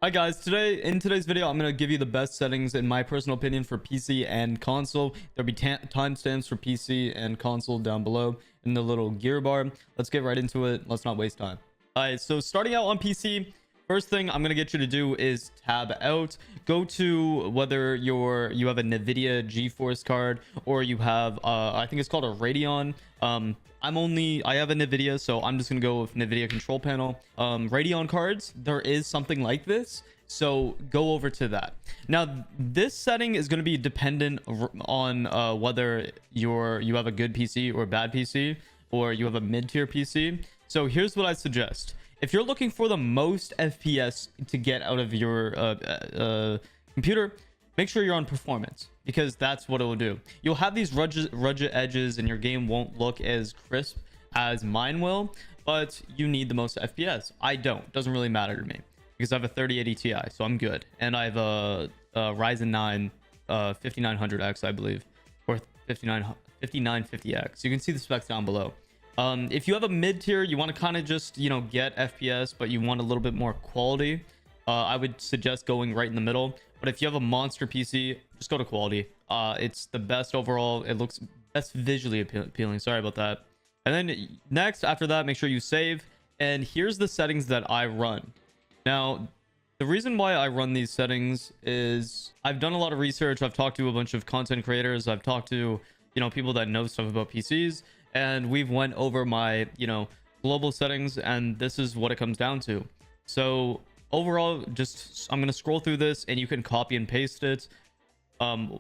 Hi guys, in today's video, I'm going to give you the best settings in my personal opinion for PC and console. There'll be timestamps for PC and console down below in the little gear bar. Let's get right into it. Let's not waste time. Alright, so starting out on PC, first thing I'm going to get you to do is tab out. Go to whether you have a NVIDIA GeForce card or you have, I think it's called a Radeon. I have a NVIDIA, so I'm just going to go with NVIDIA control panel. Radeon cards, there is something like this. So go over to that. Now, this setting is going to be dependent on whether you have a good PC or a bad PC, or you have a mid-tier PC. So here's what I suggest. If you're looking for the most FPS to get out of your computer, make sure you're on performance, because that's what it will do. You'll have these rugged edges and your game won't look as crisp as mine will, but you need the most FPS. I don't. Doesn't really matter to me because I have a 3080 Ti, so I'm good. And I have a Ryzen 9 5900X, I believe, or 5950X. You can see the specs down below. If you have a mid-tier, you want to kind of just, get FPS, but you want a little bit more quality, I would suggest going right in the middle. But if you have a monster PC, just go to quality. It's the best overall. It looks best visually appealing. Sorry about that. And then next, after that, make sure you save. And here's the settings that I run. Now, the reason why I run these settings is I've done a lot of research. I've talked to a bunch of content creators. I've talked to, people that know stuff about PCs. And we've went over my, global settings. And this is what it comes down to. So overall, I'm going to scroll through this and you can copy and paste it.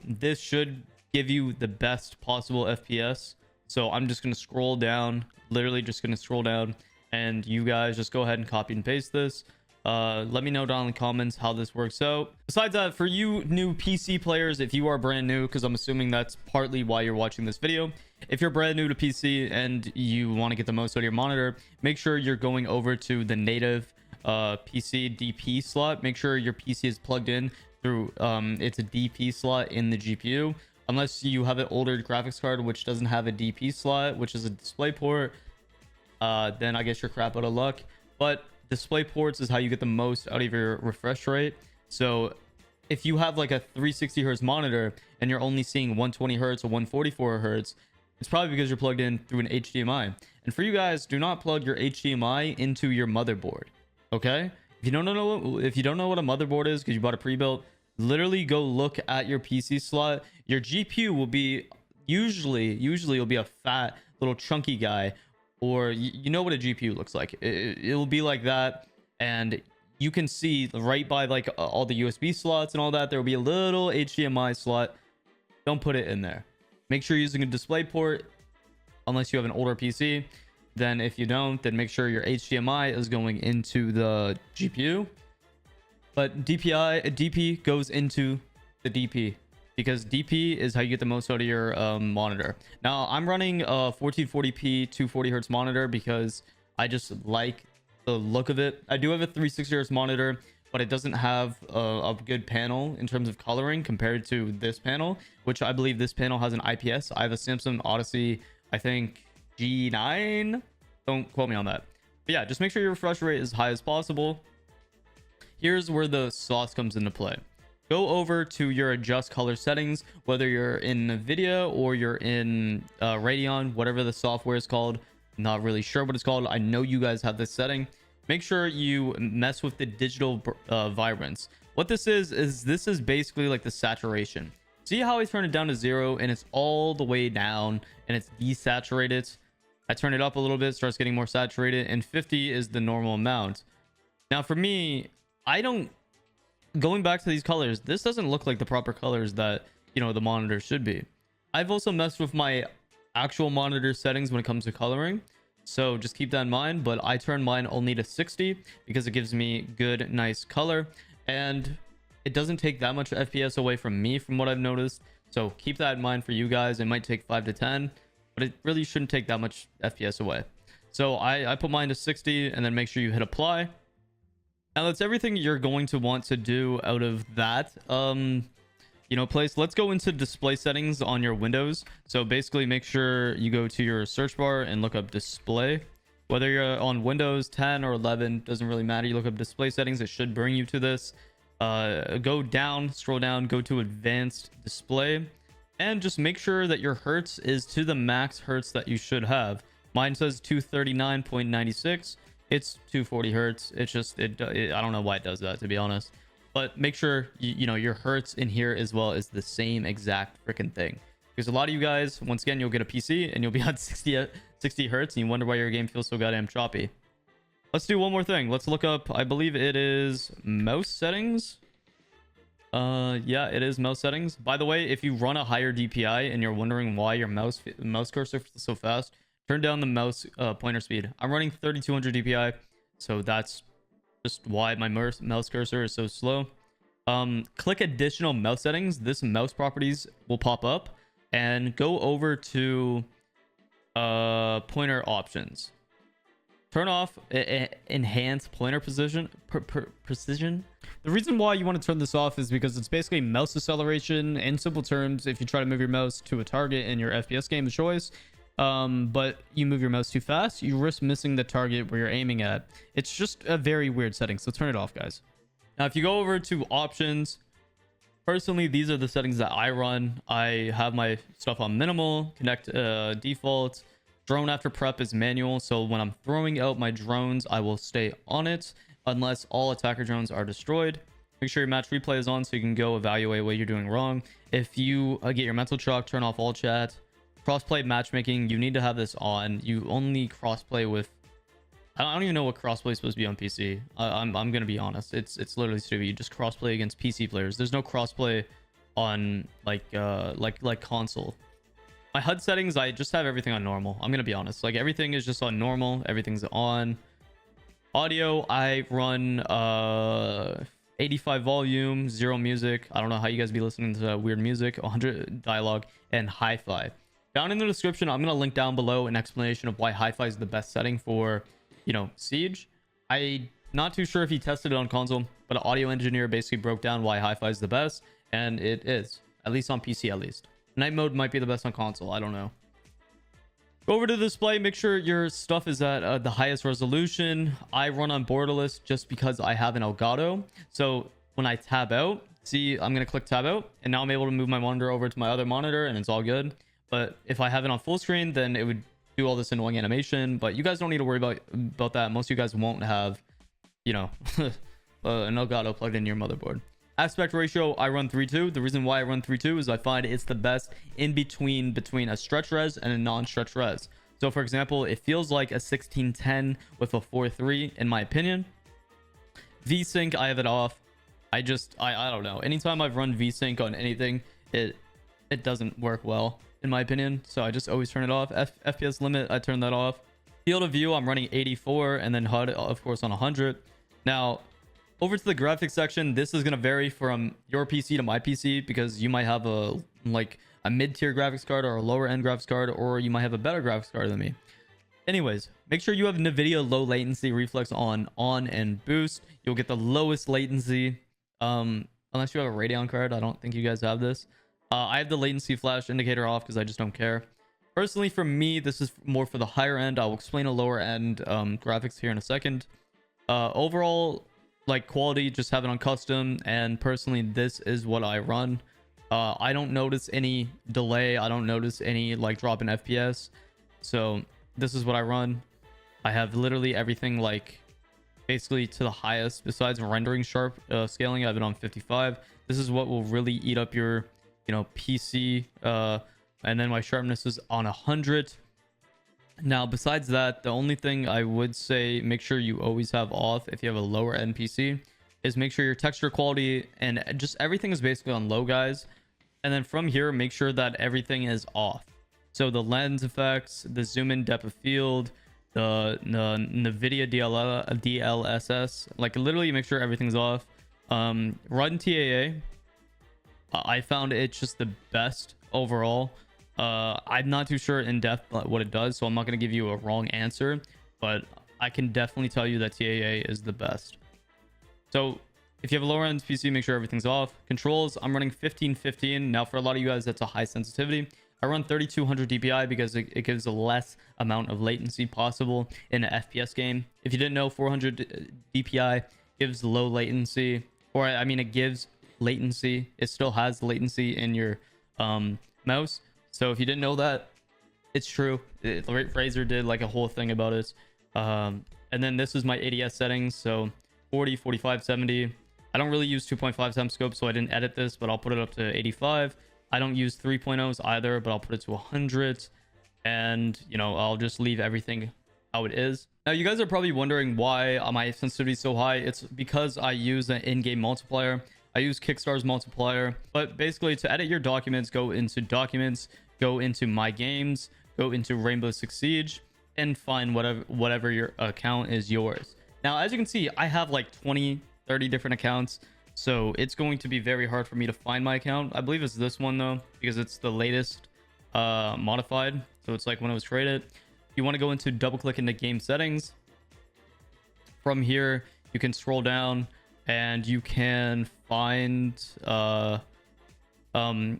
This should give you the best possible FPS. So I'm just going to scroll down, literally just going to scroll down, and you guys just go ahead and copy and paste this. Let me know down in the comments how this works out. Besides that, for you new PC players, if you are brand new, because I'm assuming that's partly why you're watching this video, if you're brand new to PC and you want to get the most out of your monitor, make sure you're going over to the native PC DP slot. Make sure your PC is plugged in through it's a DP slot in the GPU, unless you have an older graphics card which doesn't have a DP slot, which is a display port. Then I guess you're crap out of luck. But display ports is how you get the most out of your refresh rate. So if you have like a 360 hertz monitor and you're only seeing 120 hertz or 144 hertz, it's probably because you're plugged in through an HDMI. And for you guys, do not plug your HDMI into your motherboard. Okay, if you don't know what a motherboard is because you bought a pre-built, literally go look at your PC slot. Your GPU will be usually it'll be a fat little chunky guy, or you know what a GPU looks like. It'll be like that, and you can see right by like all the USB slots and all that, there will be a little HDMI slot. Don't put it in there. Make sure you're using a display port unless you have an older PC. Then if you don't, then make sure your HDMI is going into the GPU. But DP goes into the DP, because DP is how you get the most out of your monitor. Now, I'm running a 1440p 240 hertz monitor because I just like the look of it. I do have a 360 hertz monitor, but it doesn't have a good panel in terms of coloring compared to this panel, which I believe this panel has an IPS. I have a Samsung Odyssey, I think G9. Don't quote me on that. But yeah, just make sure your refresh rate is high as possible. Here's where the sauce comes into play. Go over to your adjust color settings, whether you're in NVIDIA or you're in Radeon, whatever the software is called. I'm not really sure what it's called. I know you guys have this setting. Make sure you mess with the digital vibrance. What this is this is basically like the saturation. See how I turn it down to 0 and it's all the way down and it's desaturated? I turn it up a little bit, starts getting more saturated, and 50 is the normal amount. Now for me, going back to these colors, this doesn't look like the proper colors that, the monitor should be. I've also messed with my actual monitor settings when it comes to coloring, so just keep that in mind. But I turn mine only to 60 because it gives me good, nice color, and it doesn't take that much FPS away from me from what I've noticed. So keep that in mind for you guys. It might take 5 to 10, but it really shouldn't take that much FPS away. So I put mine to 60 and then make sure you hit apply. Now that's everything you're going to want to do out of that place. Let's go into display settings on your Windows. So basically make sure you go to your search bar and look up display. Whether you're on Windows 10 or 11, doesn't really matter. You look up display settings, it should bring you to this. Go down, scroll down, go to advanced display, and just make sure that your hertz is to the max hertz that you should have. Mine says 239.96. It's 240 hertz. It's just I don't know why it does that, to be honest. But make sure you know your hertz in here as well is the same exact freaking thing. Because a lot of you guys, once again, you'll get a PC and you'll be at 60 hertz and you wonder why your game feels so goddamn choppy. Let's do one more thing. Let's look up, I believe it is mouse settings. Yeah, it is mouse settings. By the way, if you run a higher DPI and you're wondering why your mouse cursor is so fast, turn down the mouse pointer speed. I'm running 3200 DPI, so that's just why my mouse cursor is so slow. Click additional mouse settings. This mouse properties will pop up, and go over to pointer options. Turn off enhance pointer precision. The reason why you want to turn this off is because it's basically mouse acceleration. In simple terms, if you try to move your mouse to a target in your FPS game of choice, but you move your mouse too fast, you risk missing the target where you're aiming at. It's just a very weird setting, so turn it off, guys. Now, if you go over to options, personally, these are the settings that I run. I have my stuff on minimal, connect default. Drone after prep is manual, so when I'm throwing out my drones, I will stay on it unless all attacker drones are destroyed. Make sure your match replay is on so you can go evaluate what you're doing wrong. If you get your mental chalk, turn off all chat. Crossplay matchmaking, you need to have this on. You only crossplay with... I don't even know what crossplay is supposed to be on PC. I'm gonna be honest. It's literally stupid. You just crossplay against PC players. There's no crossplay on like console. My HUD settings, I just have everything on normal. I'm gonna be honest. Like everything is just on normal. Everything's on. Audio, I run 85 volume, 0 music. I don't know how you guys be listening to weird music. 100 dialogue and hi-fi. Down in the description, I'm gonna link down below an explanation of why hi-fi is the best setting for, you know, Siege. I'm not too sure if he tested it on console, but an audio engineer basically broke down why hi-fi is the best, and it is, at least on PC at least. Night mode might be the best on console, I don't know. Go over to the display, make sure your stuff is at the highest resolution. I run on borderless just because I have an Elgato. So when I tab out, see, I'm going to click tab out, and now I'm able to move my monitor over to my other monitor, and it's all good. But if I have it on full screen, then it would do all this annoying animation. But you guys don't need to worry about that. Most of you guys won't have, you know, an Elgato plugged in your motherboard. Aspect ratio, I run 3:2. The reason why I run 3:2 is I find it's the best in between a stretch res and a non-stretch res. So for example, it feels like a 1610 with a 4:3 in my opinion. VSync, I have it off. I don't know. Anytime I've run VSync on anything, it doesn't work well in my opinion. So I just always turn it off. FPS limit, I turn that off. Field of view, I'm running 84, and then HUD of course on 100. Now over to the graphics section, this is going to vary from your PC to my PC because you might have a mid-tier graphics card or a lower end graphics card, or you might have a better graphics card than me. Anyways, make sure you have NVIDIA low latency reflex on and boost. You'll get the lowest latency unless you have a Radeon card. I don't think you guys have this. I have the latency flash indicator off because I just don't care. Personally, for me, this is more for the higher end. I'll explain a lower end graphics here in a second. Overall, like quality, just have it on custom, and personally this is what I run. I don't notice any delay, I don't notice any like drop in FPS, so this is what I run. I have literally everything like basically to the highest besides rendering sharp scaling. I have it on 55. This is what will really eat up your, you know, PC, and then my sharpness is on 100. Now, besides that, the only thing I would say make sure you always have off if you have a lower end PC is make sure your texture quality and just everything is basically on low, guys. And then from here, make sure that everything is off. So the lens effects, the zoom in depth of field, the NVIDIA DLSS, like literally make sure everything's off. Run TAA. I found it just the best overall. I'm not too sure in depth what it does, so I'm not going to give you a wrong answer, but I can definitely tell you that TAA is the best. So if you have a lower end PC, make sure everything's off. Controls, I'm running 1515. Now for a lot of you guys, that's a high sensitivity. I run 3200 DPI because it gives the less amount of latency possible in an FPS game. If you didn't know, 400 DPI gives low latency, or I mean, it gives latency. It still has latency in your mouse. So if you didn't know that, it's true. Fraser did like a whole thing about it. And then this is my ADS settings. So 40, 45, 70. I don't really use 2.5 times scope, so I didn't edit this, but I'll put it up to 85. I don't use 3.0s either, but I'll put it to 100. And, you know, I'll just leave everything how it is. Now, you guys are probably wondering why my sensitivity is so high. It's because I use an in-game multiplier. I use Kickstar's multiplier. But basically, to edit your documents, go into Documents, go into My Games, go into Rainbow Six Siege, and find whatever your account is yours. Now, as you can see, I have like 20, 30 different accounts. So it's going to be very hard for me to find my account. I believe it's this one though, because it's the latest modified. So it's like when it was created. You want to go into double click into game settings. From here, you can scroll down and you can find mouse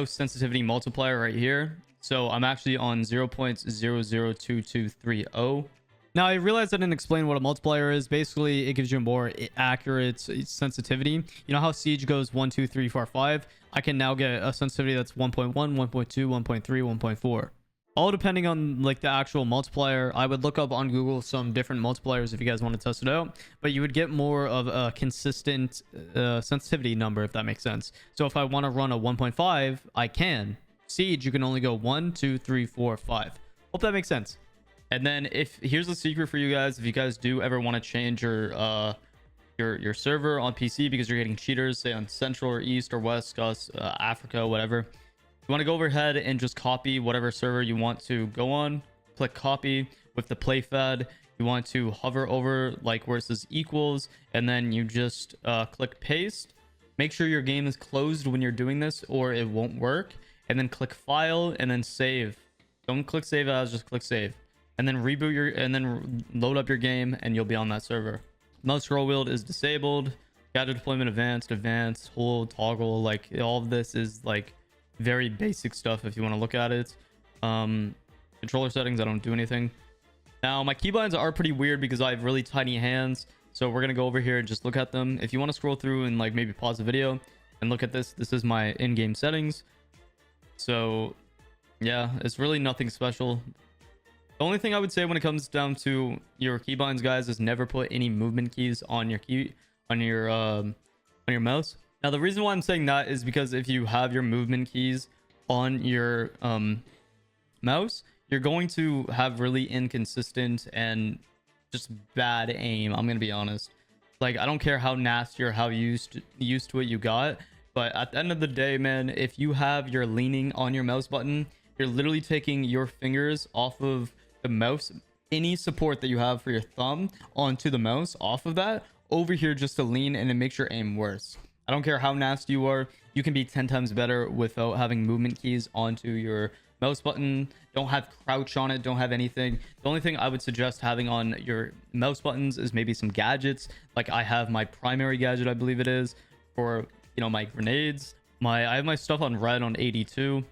sensitivity multiplier right here. So I'm actually on 0.002230. Now, I realized I didn't explain what a multiplier is. Basically, it gives you a more accurate sensitivity. You know how Siege goes 1, 2, 3, 4, 5? I can now get a sensitivity that's 1.1, 1.2, 1.3, 1.4. All depending on like the actual multiplier. I would look up on Google some different multipliers if you guys want to test it out. But you would get more of a consistent sensitivity number, if that makes sense. So if I want to run a 1.5, I can. Siege, you can only go 1, 2, 3, 4, 5. Hope that makes sense. And then here's the secret for you guys. If you guys do ever want to change your server on PC because you're getting cheaters, say on Central or East or West, Africa, whatever, you want to go overhead and just copy whatever server you want to go on. Click copy with the play fed. You want to hover over like where it says equals, and then you just click paste. Make sure your game is closed when you're doing this or it won't work. And then click file and then save. Don't click save as, just click save. And then reboot and then load up your game and you'll be on that server. Mouse scroll wheel is disabled. Gadget deployment advanced, hold, toggle, like all of this is like very basic stuff if you want to look at it. Controller settings, I don't do anything. Now my keybinds are pretty weird because I have really tiny hands. So we're gonna go over here and just look at them. If you want to scroll through and like maybe pause the video and look at this, this is my in-game settings. So yeah, it's really nothing special. The only thing I would say when it comes down to your keybinds, guys, is never put any movement keys on your mouse. Now, the reason why I'm saying that is because if you have your movement keys on your mouse, you're going to have really inconsistent and just bad aim. I'm gonna be honest. Like, I don't care how nasty or how used to it you got, but at the end of the day, man, if you have your leaning on your mouse button, you're literally taking your fingers off of the mouse, any support that you have for your thumb onto the mouse off of that over here just to lean, and it makes your aim worse. I don't care how nasty you are, you can be 10 times better without having movement keys onto your mouse button. Don't have crouch on it, don't have anything. The only thing I would suggest having on your mouse buttons is maybe some gadgets. Like I have my primary gadget, I believe it is, for, you know, my grenades. I have my stuff on red on 82.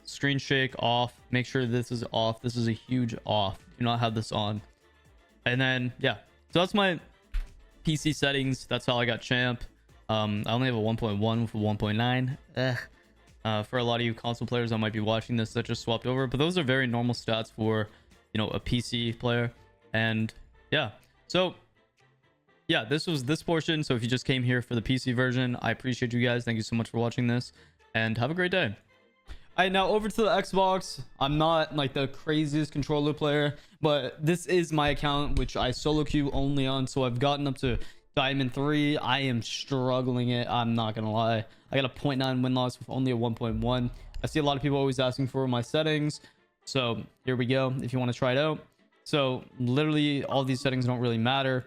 Screen shake off. Make sure this is off. This is a huge off. Do not have this on. And then yeah, so that's my PC settings. That's how I got champ. I only have a 1.1 with a 1.9. For a lot of you console players that might be watching this that just swapped over, but those are very normal stats for, you know, a PC player. And yeah, so yeah, this was this portion. So if you just came here for the PC version, I appreciate you guys. Thank you so much for watching this and have a great day. All right, now over to the Xbox. I'm not like the craziest controller player, but this is my account, which I solo queue only on. So I've gotten up to Diamond 3. I am struggling it. I'm not going to lie. I got a 0.9 win loss with only a 1.1. I see a lot of people always asking for my settings. So here we go. If you want to try it out. So literally all these settings don't really matter.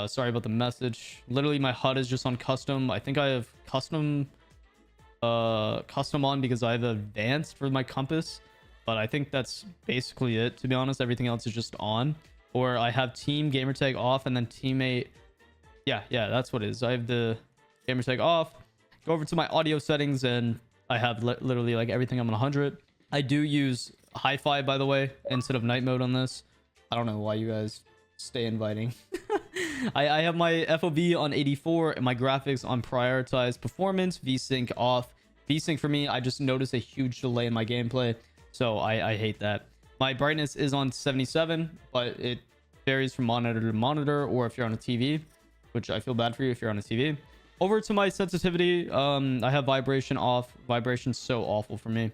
Sorry about the message. Literally my HUD is just on custom. I think I have custom on because I have advanced for my compass, but I think that's basically it, to be honest. Everything else is just on. Or I have team gamertag off and then teammate. Yeah, that's what it is. I have the gamertag off. Go over to my audio settings and I have literally like everything I'm on 100. I do use hi-fi, by the way, instead of night mode on this. I don't know why you guys stay inviting. I have my FOV on 84 and my graphics on prioritized performance, VSync off. VSync for me, I just noticed a huge delay in my gameplay, so I hate that. My brightness is on 77, but it varies from monitor to monitor, or if you're on a TV, which I feel bad for you if you're on a TV. Over to my sensitivity, I have vibration off. Vibration's so awful for me.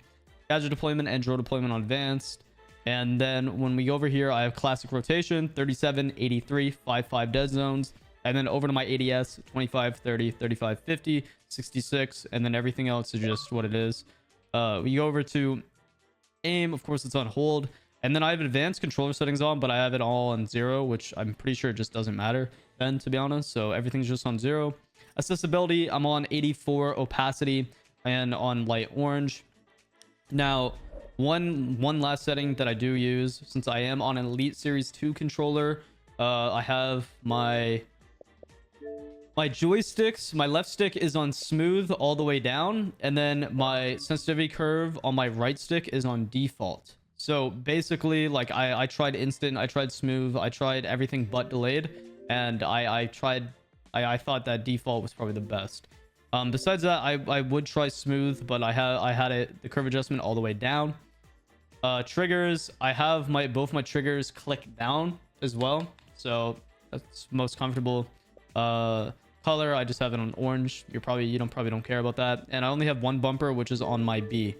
Gadget deployment and drill deployment on advanced. And then when we go over here, I have classic rotation, 37, 83, 55 dead zones. And then over to my ADS, 25, 30, 35, 50, 66. And then everything else is just what it is. We go over to aim. Of course, it's on hold. And then I have advanced controller settings on, but I have it all on 0, which I'm pretty sure just doesn't matter then, to be honest. So everything's just on 0. Accessibility, I'm on 84 opacity and on light orange. Now, one last setting that I do use, since I am on an Elite Series 2 controller, I have my joysticks. My left stick is on smooth all the way down, and then my sensitivity curve on my right stick is on default. So basically, like I tried instant, I tried smooth, I tried everything but delayed, and I thought that default was probably the best. Besides that, I would try smooth, but I had the curve adjustment all the way down. Triggers, I have both my triggers click down as well, so that's most comfortable. Color, I just have it on orange. You probably don't care about that. And I only have one bumper, which is on my B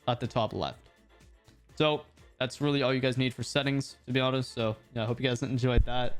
at the top left. So that's really all you guys need for settings, to be honest. So yeah, I hope you guys enjoyed that.